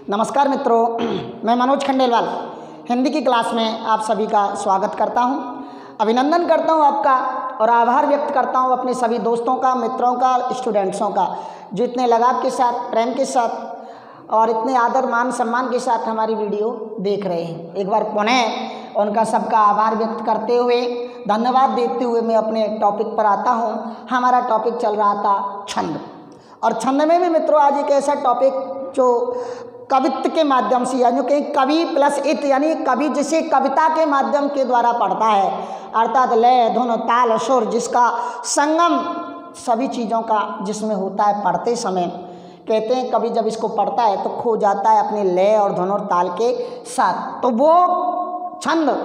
नमस्कार मित्रों, मैं मनोज खंडेलवाल हिंदी की क्लास में आप सभी का स्वागत करता हूं। अभिनंदन करता हूं आपका और आभार व्यक्त करता हूं अपने सभी दोस्तों का, मित्रों का, स्टूडेंट्सों का, जो इतने लगाव के साथ, प्रेम के साथ और इतने आदर मान सम्मान के साथ हमारी वीडियो देख रहे हैं। एक बार पुनः उनका सबका आभार व्यक्त करते हुए, धन्यवाद देते हुए मैं अपने टॉपिक पर आता हूँ। हमारा टॉपिक चल रहा था छंद, और छंद में भी मित्रों आज एक ऐसा टॉपिक जो कवित्व के माध्यम से, यानी कि कवि प्लस इत, यानी कवि जिसे कविता के माध्यम के द्वारा पढ़ता है, अर्थात लय, धुन, ताल, सुर, जिसका संगम सभी चीज़ों का जिसमें होता है पढ़ते समय। कहते हैं कवि जब इसको पढ़ता है तो खो जाता है अपने लय और धुन और ताल के साथ। तो वो छंद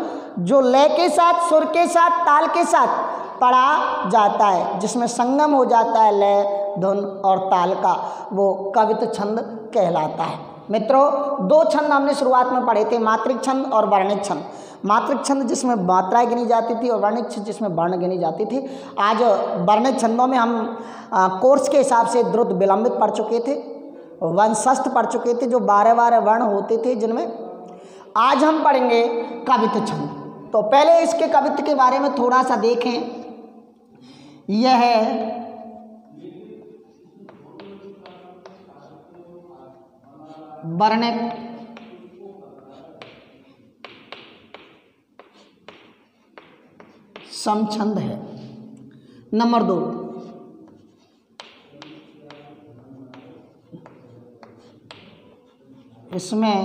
जो लय के साथ, सुर के साथ, ताल के साथ पढ़ा जाता है, जिसमें संगम हो जाता है लय, धुन और ताल का, वो कवित्व छंद कहलाता है। मित्रों, दो छंद हमने शुरुआत में पढ़े थे, मात्रिक छंद और वर्णिक छंद। मात्रिक छंद जिसमें मात्राएं गिनी जाती थी और वर्णिक छंद जिसमें वर्ण गिनी जाती थी। आज वर्णिक छंदों में हम कोर्स के हिसाब से द्रुत विलंबित पढ़ चुके थे, वंशस्थ पढ़ चुके थे, जो 12 वर्ण होते थे, जिनमें आज हम पढ़ेंगे कवित्व छंद। तो पहले इसके कवित्व के बारे में थोड़ा सा देखें। यह है वर्णिक, समछंद है। नंबर 2, इसमें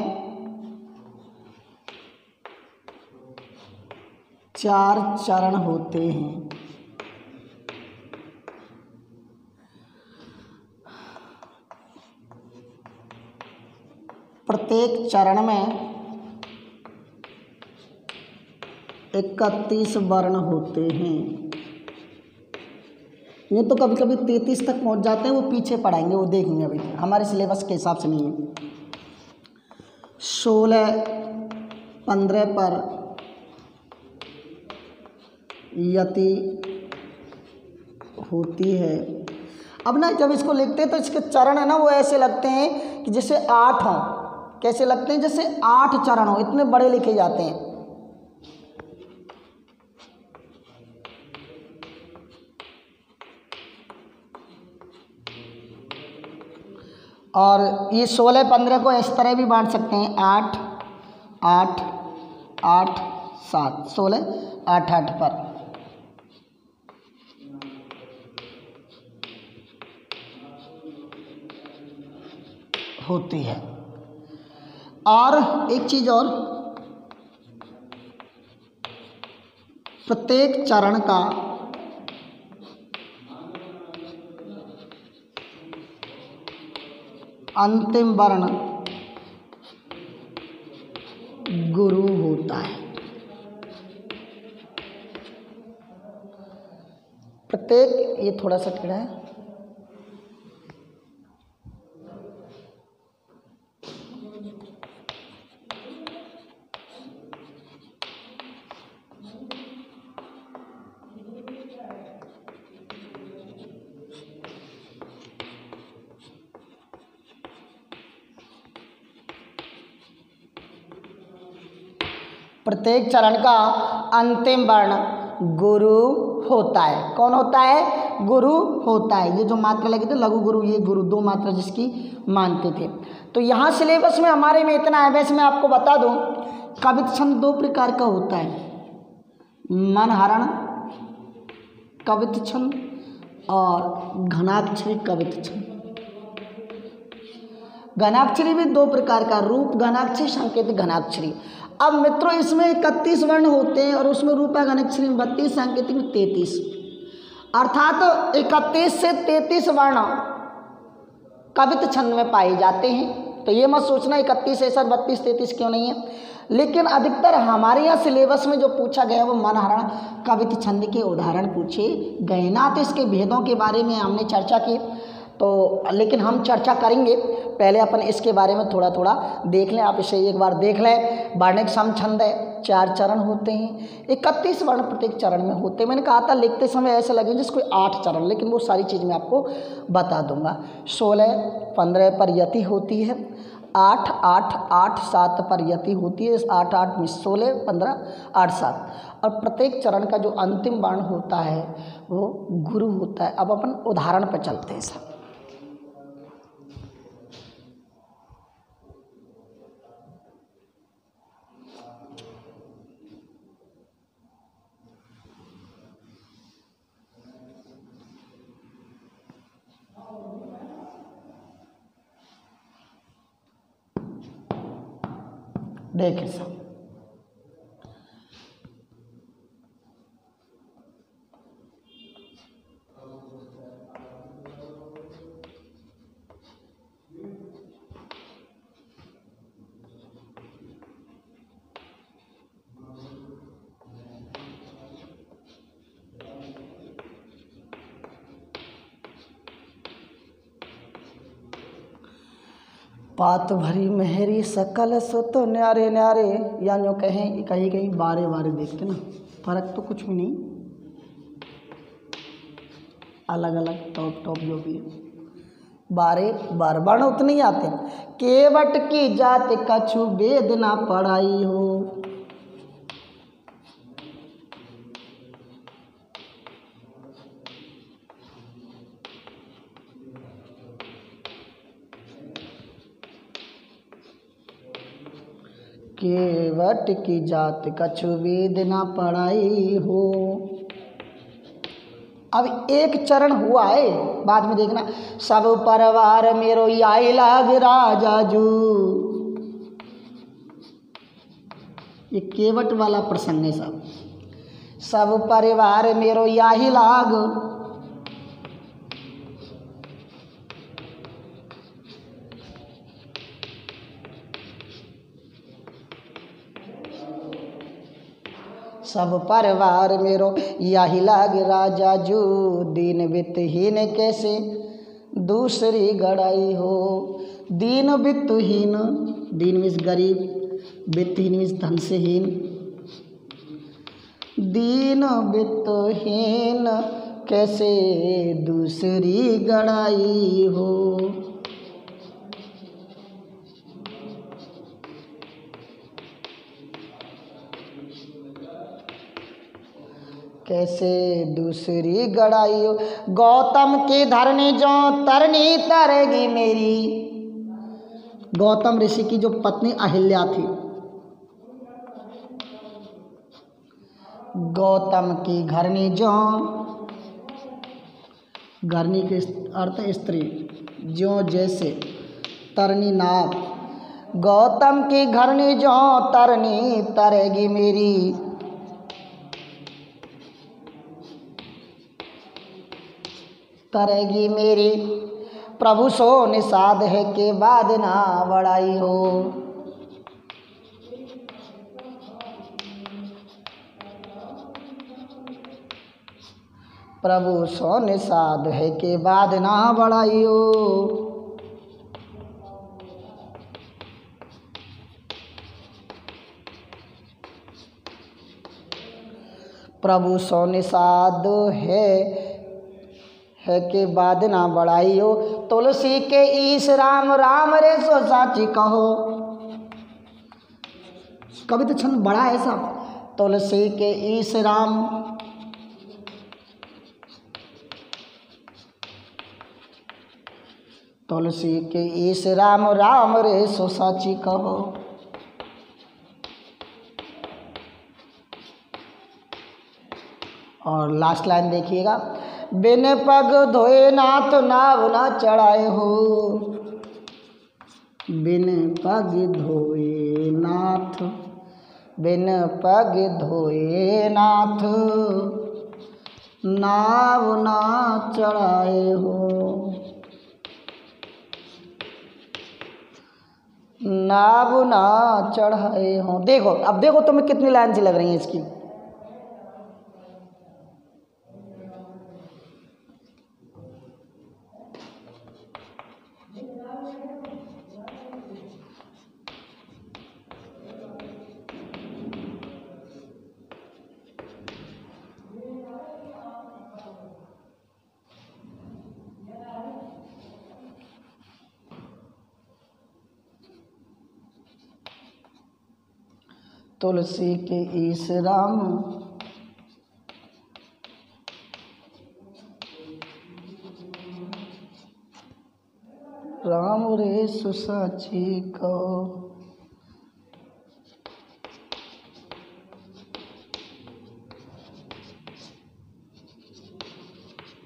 4 चरण होते हैं। प्रत्येक चरण में 31 वर्ण होते हैं। ये तो कभी कभी 33 तक पहुंच जाते हैं, वो पीछे पढ़ाएंगे, वो देखेंगे, अभी हमारे सिलेबस के हिसाब से नहीं है। 16, 15 पर यति होती है। अब ना जब इसको लिखते हैं तो इसके चरण है ना, वो ऐसे लगते हैं कि जैसे 8 हों। कैसे लगते हैं? जैसे 8 चरण हो, इतने बड़े लिखे जाते हैं। और ये 16, 15 को इस तरह भी बांट सकते हैं, 8, 8, 8, 7, 16, 8, 8 पर। होती है। और एक चीज और, प्रत्येक चरण का अंतिम वर्ण गुरु होता है। प्रत्येक, ये थोड़ा सा टेढ़ा है, प्रत्येक चरण का अंतिम वर्ण गुरु होता है। कौन होता है? गुरु होता है। ये जो मात्रा लगे थे लघु गुरु, ये गुरु, 2 मात्रा जिसकी मानते थे। तो यहाँ सिलेबस में हमारे में इतना है। वैसे मैं आपको बता दूं, कवित्व छंद 2 प्रकार का होता है, मनहरण कवित्व छंद और घनाक्षरी कवित्व छंद। घनाक्षरी भी 2 प्रकार का, रूप घनाक्षरी, सांकेतिक घनाक्षरी। अब मित्रों इसमें 31 वर्ण होते हैं और उसमें रूपा घनाक्षरी में 32, सांकेतिक में 33, अर्थात 31 से 33 वर्ण कवित्व छंद में पाए जाते हैं। तो ये मत सोचना 31 है सर, 32, 33 क्यों नहीं है। लेकिन अधिकतर हमारे यहाँ सिलेबस में जो पूछा गया वो मनहरण कवित्व छंद के उदाहरण पूछे गए ना। तो इसके भेदों के बारे में हमने चर्चा की, तो लेकिन हम चर्चा करेंगे। पहले अपन इसके बारे में थोड़ा थोड़ा देख लें, आप इसे एक बार देख लें। वर्णिक समछंद है, 4 चरण होते हैं, 31 वर्ण प्रत्येक चरण में होते हैं। मैंने कहा था लिखते समय ऐसा लगे जिसको 8 चरण, लेकिन वो सारी चीज़ मैं आपको बता दूंगा। 16, 15 पर यति होती है 8 8 8 7 पर यति होती है। इस 8 8 में 16 15 8 7 और प्रत्येक चरण का जो अंतिम वर्ण होता है वो गुरु होता है। अब अपन उदाहरण पर चलते हैं सब। देखिए सब, पात भरी मेहरी सकल सुत न्यारे न्यारे, या जो कहें कहीं कहीं बारे बारे देखते ना, फर्क तो कुछ भी नहीं, अलग अलग टॉप टॉप जो भी है बारे बार वर्ण उतने ही आते हैं। केवट की जात कछु वेद ना पढ़ाई हो, केवट की जात कछु वेद ना पढ़ाई हो। अब एक चरण हुआ है, बाद में देखना, सब परिवार मेरो आई लाग राजा जू, ये केवट वाला प्रसंग है सब। सब परिवार मेरो याही लाग, सब परिवार मेरो याही लाग राजा जू, दीन वित्तहीन कैसे दूसरी गड़ाई हो। दीन वित्तहीन, दीन मीन्स गरीब, वित्तहीन मीन्स धन से हीन, दीन वित्तहीन कैसे दूसरी गड़ाई हो। कैसे दूसरी गड़ाई हो। गौतम की धरनी जो तरनी तरेगी मेरी, गौतम ऋषि की जो पत्नी अहिल्या थी, गौतम की घरनी जो, घरनी के अर्थ स्त्री, जो जैसे, तरनी नाव, गौतम की घरनी जो तरनी तरेगी मेरी, तरेगी मेरी, प्रभु सो निषाद है के बाद ना बड़ाई हो। प्रभु सो निषाद है के बाद ना बड़ाई हो। प्रभु सो निषाद है के बाद ना बढ़ाई हो। तुलसी के ईश राम राम रे सो साची कहो, कभी तो छंद बड़ा है साहब। तुलसी के ईश राम, तुलसी के ईश राम राम रे सो साची कहो। और लास्ट लाइन देखिएगा, बिन पग धोए नाथ नाव ना चढ़ाए हो। बिन पग धोए नाथ, बिन पग धोए नाथ नाव ना चढ़ाए हो। नाव ना चढ़ाए हो। देखो अब देखो तुम्हें कितनी लाइन सी लग रही है इसकी। तुलसी के ईश राम राम रे सुसाची कहो।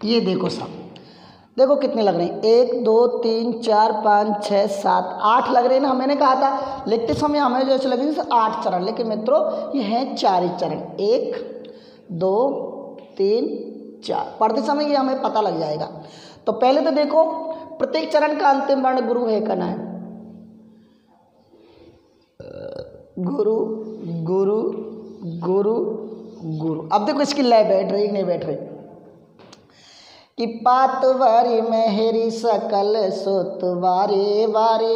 ये देखो सब, देखो कितने लग रहे हैं, 1 2 3 4 5 6 7 8 लग रहे हैं ना। मैंने कहा था लिखते समय हमें जैसे लगे 8 चरण, लेकिन मित्रों ये हैं 4 ही चरण, 1 2 3 4। पढ़ते समय ये हमें पता लग जाएगा। तो पहले तो देखो प्रत्येक चरण का अंतिम वर्ण गुरु है करना है, गुरु गुरु गुरु गुरु। अब देखो इसकी लय बैठ रही नहीं बैठ रही कि पातवारी मेहरी सकल सुत वारे वारे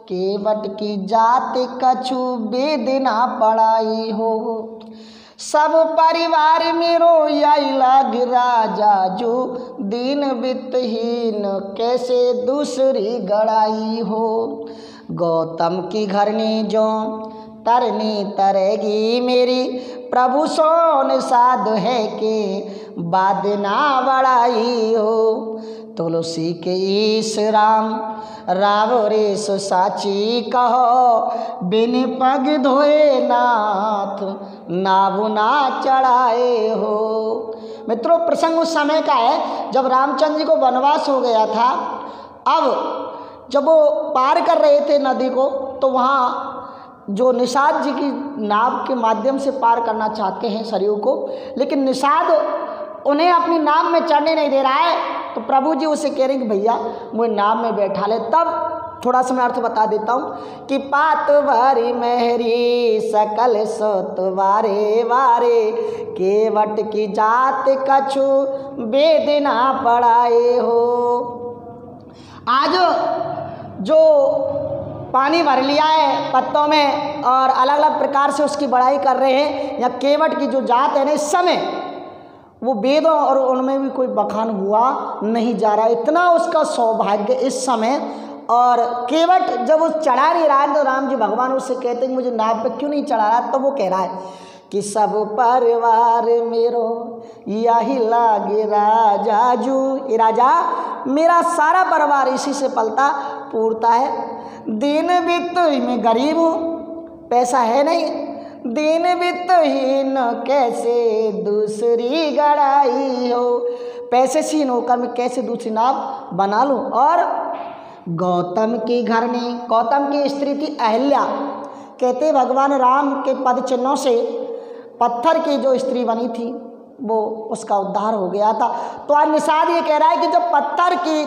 केवट की जात कछु वेद ना पढ़ाई हो। सब परिवार मेरो यही लाग राजा जो दीन वित्तहीन कैसे दूसरी गड़ाई हो। गौतम की घरनी जो तरनी तरेगी मेरी प्रभु सोन साध है के बाद ना बड़ाई हो। तुलसी के ईश राम राव रे सुसाची कहो बिन पग धोए नाथ नाव ना चढ़ाए हो। मित्रों प्रसंग उस समय का है जब रामचंद्र जी को वनवास हो गया था। अब जब वो पार कर रहे थे नदी को तो वहाँ जो निषाद जी की नाव के माध्यम से पार करना चाहते हैं सरयू को, लेकिन निषाद उन्हें अपनी नाव में चढ़ने नहीं दे रहा है। तो प्रभु जी उसे कह रहे हैं कि भैया मुझे नाव में बैठा ले। तब थोड़ा सा मैं अर्थ बता देता हूँ कि पातवारी मेहरी सकल सुत वारे वारे केवट की जात कछु वेद ना पढ़ाए हो। आज जो पानी भर लिया है पत्तों में और अलग अलग प्रकार से उसकी बड़ाई कर रहे हैं, या केवट की जो जात है ना इस समय वो वेदों और उनमें भी कोई बखान हुआ नहीं जा रहा। इतना उसका सौभाग्य इस समय। और केवट जब वो चढ़ा नहीं रहा है तो राम जी भगवान उससे कहते हैं मुझे नाव पे क्यों नहीं चढ़ा रहा, तो वो कह रहा है कि सब परिवार मेरो यही लागे राजा जू। ये राजा मेरा सारा परिवार इसी से पलता पूरता है। दीन वित्त में गरीब हूँ, पैसा है नहीं, दीन वित्तहीन कैसे दूसरी गड़ाई हो। पैसे से हीन होकर मैं कैसे दूसरी नाव बना लूँ। और गौतम की घरनी, गौतम की स्त्री थी अहिल्या, कहते भगवान राम के पद चिन्हों से पत्थर की जो स्त्री बनी थी वो उसका उद्धार हो गया था। तो आज निषाद ये कह रहा है कि जब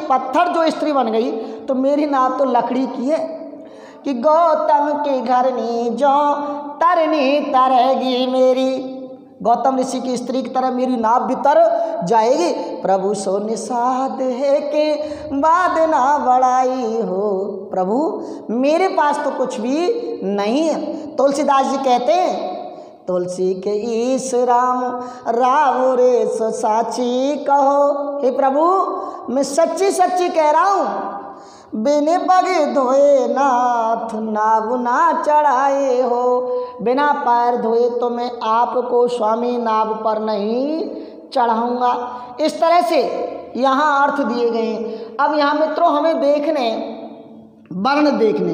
पत्थर जो स्त्री बन गई तो मेरी नाव तो लकड़ी की है। कि गौतम की घरनी जो तरनी तरेगी मेरी, गौतम ऋषि की स्त्री की तरह मेरी नाव भी तर जाएगी। प्रभु सो निषाद है के बाद ना बड़ाई हो। प्रभु मेरे पास तो कुछ भी नहीं है। तुलसीदास जी कहते हैं तुलसी के ईश राम राव रे सुसाची कहो। हे प्रभु मैं सच्ची सच्ची कह रहा हूँ बिन पग धोए नाथ नाव ना चढ़ाए हो। बिना पैर धोए तो मैं आपको स्वामी नाव पर नहीं चढ़ाऊंगा। इस तरह से यहाँ अर्थ दिए गए हैं। अब यहाँ मित्रों हमें देखने वर्ण देखने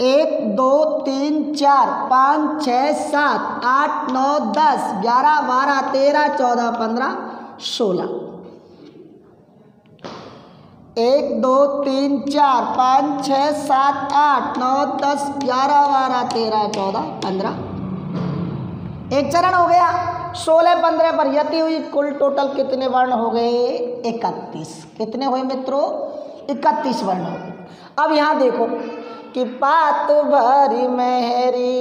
1 2 3 4 5 6 7 8 9 10 11 12 13 14 15 16। 1 2 3 4 5 6 7 8 9 10 11 12 13 14 15। एक चरण हो गया। 16 15 पर यति हुई। कुल टोटल कितने वर्ण हो गए? 31। कितने हुए मित्रों? 31 वर्ण हो गए। अब यहाँ देखो कि पात भरी मेहरी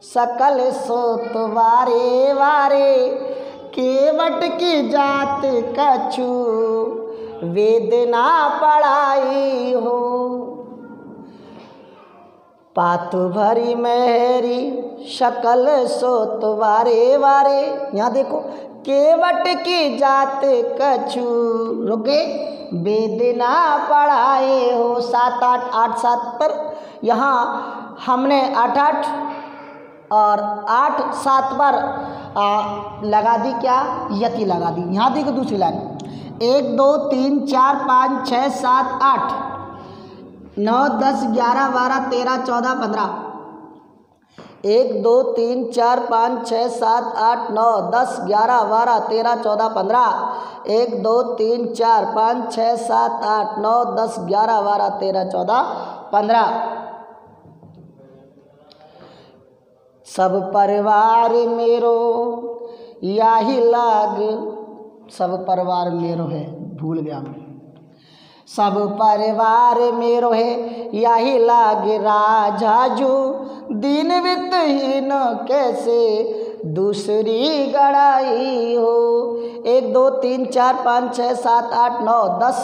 सकल सुत वारे वारे केवट की जात कछु वेद ना पढ़ाई हो। पात भरी मेहरी सकल सुत वारे वारे, यहाँ देखो केवट की जात कछु रुके वेद ना पढ़ाए हो। 7 8 8 7 पर यहाँ हमने 8 8 और 8 7 पर लगा दी क्या, यति लगा दी। यहाँ देखो दूसरी लाइन 1 2 3 4 5 6 7 8 9 10 11 12 13 14 15 1 2 3 4 5 6 7 8 9 10 11 12 13 14 15 1 2 3 4 5 6 7 8 9 10 11 12 13 14 15 सब परिवार मेरो याही लाग, सब परिवार मेरो है, भूल गया मैं। सब परिवार मेरो है यही लागे राजा जो, दीन वित्तहीन कैसे दूसरी गड़ाई हो। 1 2 3 4 5 6 7 8 9 10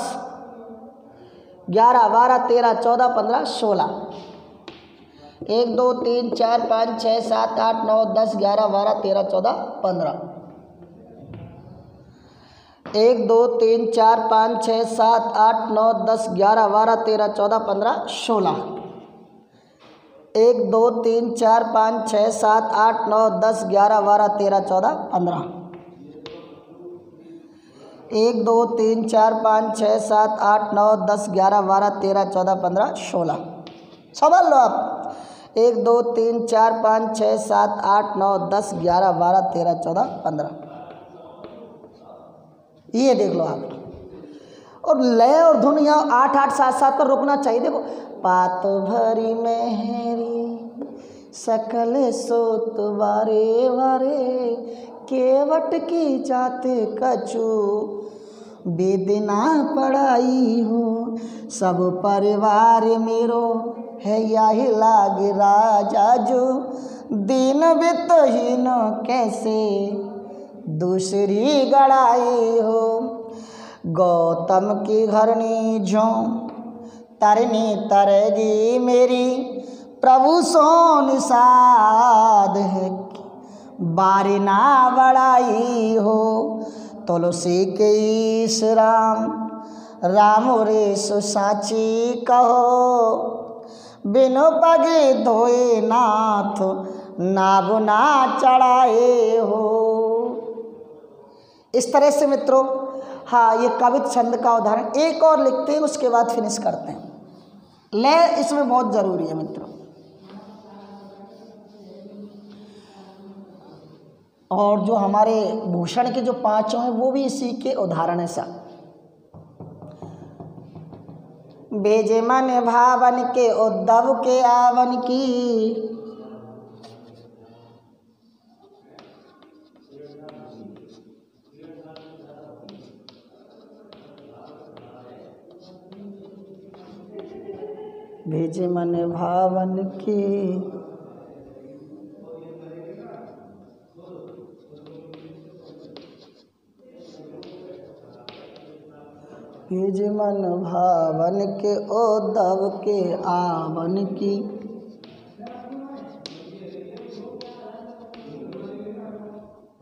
11 12 13 14 15 16 1 2 3 4 5 6 7 8 9 10 11 12 13 14 15 1 2 3 4 5 6 7 8 9 10 11 12 13 14 15 16 1 2 3 4 5 6 7 8 9 10 11 12 13 14 15 1 2 3 4 5 6 7 8 9 10 11 12 13 14 15 16 समझ लो आप। 1 2 3 4 5 6 7 8 9 10 11 12 13 14 15 ये देख लो आप। और लय और धुन यहाँ 8 8 7 7 पर रुकना चाहिए। देखो पात भरी मेहरी सकल सोत वारे वारे, केवट की जाते कछु बेदना पढ़ाई हो। सब परिवार मेरो है यही लाग राजा जो, दीन वित्तहीन कैसे दूसरी गड़ाई हो। गौतम की घरनी जो तरनी तरेगी मेरी, प्रभु सो निषाद है बारी ना बड़ाई हो। तुलसी के ईश राम राम रे सुसाची कहो, बिनु पगे धोए नाथ नाभ ना चढ़ाए हो। इस तरह से मित्रों, हाँ ये कवित छंद का उदाहरण एक और लिखते हैं, उसके बाद फिनिश करते हैं। लय इसमें बहुत जरूरी है मित्रों। और जो हमारे भूषण के जो 5 हैं वो भी इसी के उदाहरण है सब। भेजे मन भावन के उद्धव के आवन की, भेजे मन भावन की भेजे मन भावन के उद्धव के आवन की,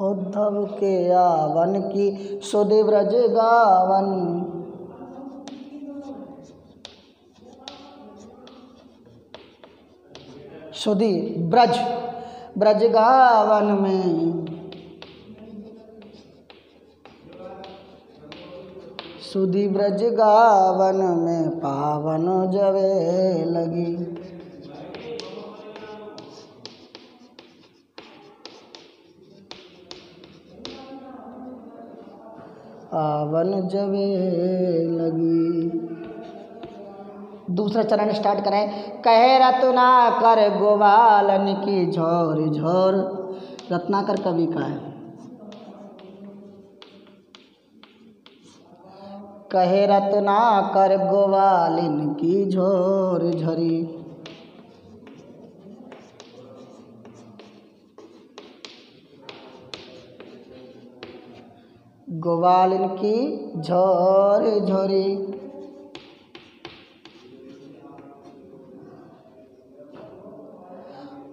उद्धव के आवन की सुधि ब्रज गावन। सुधि ब्रज ब्रज गावन में, सुधि ब्रज गावन में पावन जवे लगी। आवन जवे लगी। दूसरा चरण स्टार्ट करें। कहे रत्नाकर गोवालन की झोर झोर, रत्नाकर कवि का है। कहे रत्नाकर गोवालिन की झोर झरी, गोवालिन की झोर झोरी।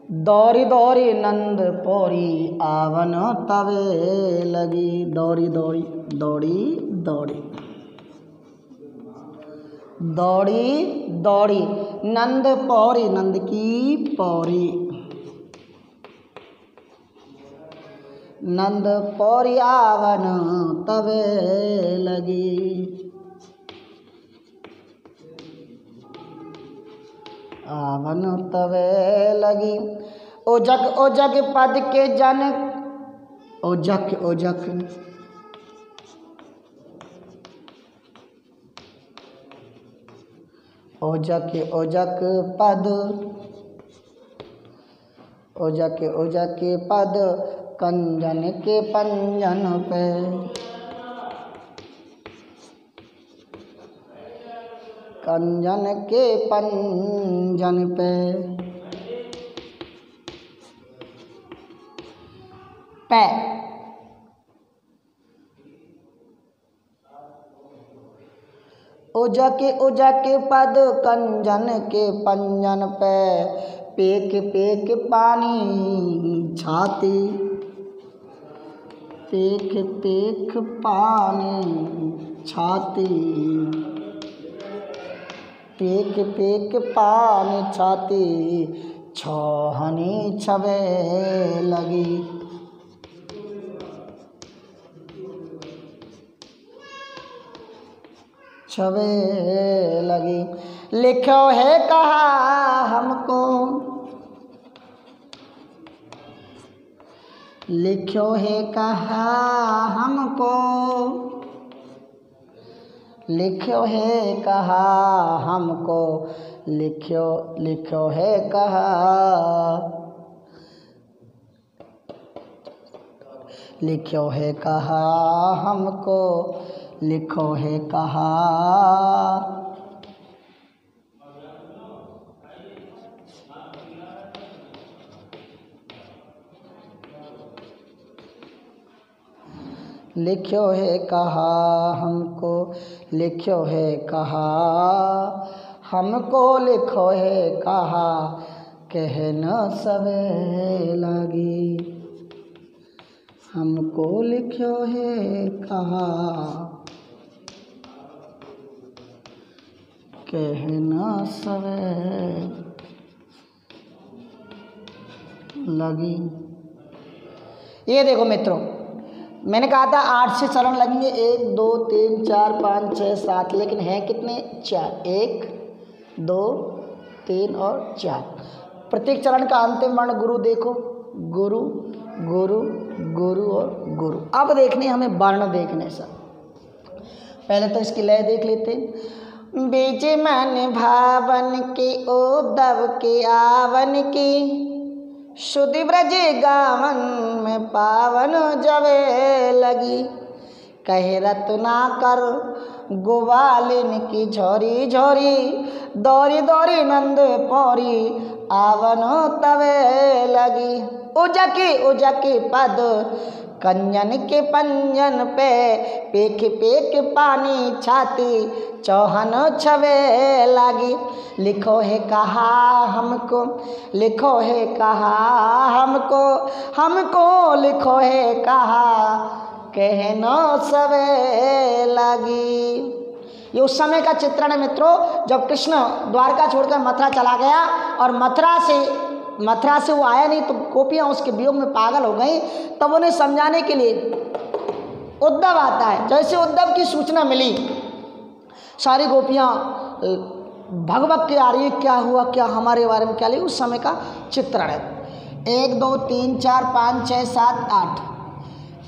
दौरी दौरी नंद पौरी आवन तवे लगी। दौरी दौड़ी दौड़ी दौड़ी दौड़ी दौड़ी नंद पौरी नंद की पौरी नंद पौरी आवन तवे लगी। आवन तवे लगी। ओजग पद के जन ओजक ओजक ओजक ओजक पद ओजक ओजक पद कंजन के पंजन पे। कंजन के पंजन पे पै उजक पद कंजन के पंजन पे पेक पेक पानी छाती। पेक पेक पानी छाती। पेक पेक पानी छाती छोहनी छवे लगी। छवे लगी। लिखो है कहा हमको लिखो है कहा हमको लिखो है कहा हमको लिखो लिखो है कहा लिखो है कहा हमको लिखो है कहा। लिखो है कहा हमको लिखो है कहा हमको लिखो है कहा कह न सवे लगी। हमको लिखो है कहा कह न सवे लगी। ये देखो मित्रों, मैंने कहा था 8 से चरण लगेंगे, 1 2 3 4 5 6 7, लेकिन हैं कितने 4, 1 2 3 और 4। प्रत्येक चरण का अंतिम वर्ण गुरु देखो, गुरु गुरु गुरु और गुरु। अब देखने हमें वर्ण देखने सब। पहले तो इसकी लय देख लेते हैं। बीज मन भावन के उद्धव के आवन की शुद्धि ब्रज गावन में पावन जवे लगी। कहे रत्ना कर गोवालिन की झोरी झोरी दौरी दौरी नंद पौरी आवन तवे लगी। उजकी उजकी पद कंजन के पंजन पे पेख पेख पानी छाती चौहन छवे लगी। लिखो है कहा हमको लिखो है कहा हमको हमको लिखो है कहा कह न सवे लगी। ये उस समय का चित्रण है मित्रों, जब कृष्ण द्वारका छोड़कर मथुरा चला गया और मथुरा से वो आया नहीं तो गोपियाँ उसके वियोग में पागल हो गई। तब उन्हें समझाने के लिए उद्धव आता है। जैसे उद्धव की सूचना मिली, सारी गोपियाँ भगवत के आ रही है, क्या हुआ, क्या हमारे बारे में क्या लिखा। उस समय का चित्रण है। 1 2 3 4 5 6 7 8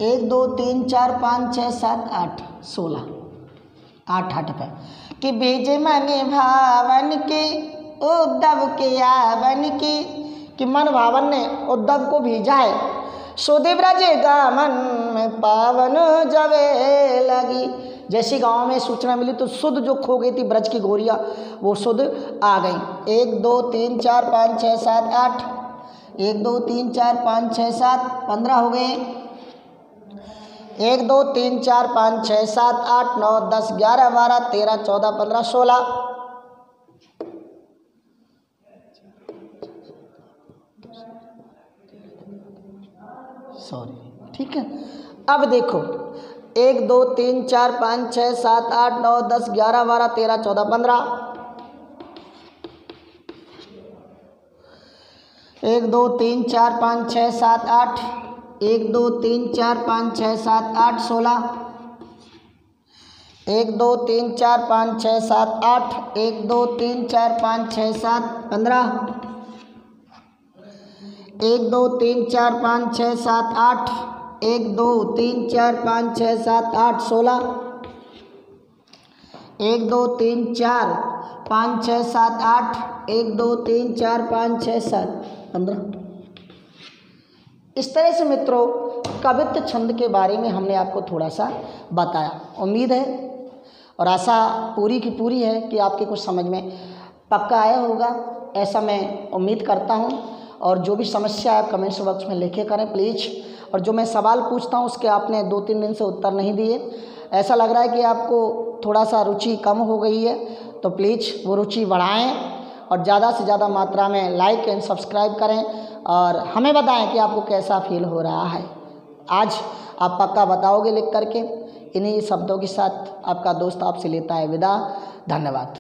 1 2 3 4 5 6 7 8 16 8 8 पे कि भेजे मने भावन के उद्धव के आवन की कि मन भावन ने उद्धव को भेजा है। सुधि ब्रज गामन में पावन जवे लगी। जैसी गांव में सूचना मिली तो सुध जो खो गई थी ब्रज की गोरिया वो सुध आ गई। 1 2 3 4 5 6 7 8 1 2 3 4 5 6 7 15 हो गए। 1 2 3 4 5 6 7 8 9 10 11 12 13 14 15 16 सॉरी, ठीक है। अब देखो 1 2 3 4 5 6 7 8 9 10 11 12 13 14 15। 1 2 3 4 5 6 7 8 1 2 3 4 5 6 7 8 16। 1 2 3 4 5 6 7 8 1 2 3 4 5 6 7 15। 1 2 3 4 5 6 7 8 1 2 3 4 5 6 7 8 16। 1 2 3 4 5 6 7 8 1 2 3 4 5 6 7 15। इस तरह से मित्रों कवित्व छंद के बारे में हमने आपको थोड़ा सा बताया। उम्मीद है और आशा पूरी की पूरी है कि आपके कुछ समझ में पक्का आया होगा, ऐसा मैं उम्मीद करता हूं। और जो भी समस्या आप कमेंट्स बॉक्स में लिखे करें प्लीज़। और जो मैं सवाल पूछता हूं उसके आपने 2-3 दिन से उत्तर नहीं दिए, ऐसा लग रहा है कि आपको थोड़ा सा रुचि कम हो गई है, तो प्लीज़ वो रुचि बढ़ाएं और ज़्यादा से ज़्यादा मात्रा में लाइक एंड सब्सक्राइब करें और हमें बताएं कि आपको कैसा फील हो रहा है। आज आप पक्का बताओगे लिख करके। इन्हीं शब्दों के साथ आपका दोस्त आपसे लेता है विदा। धन्यवाद।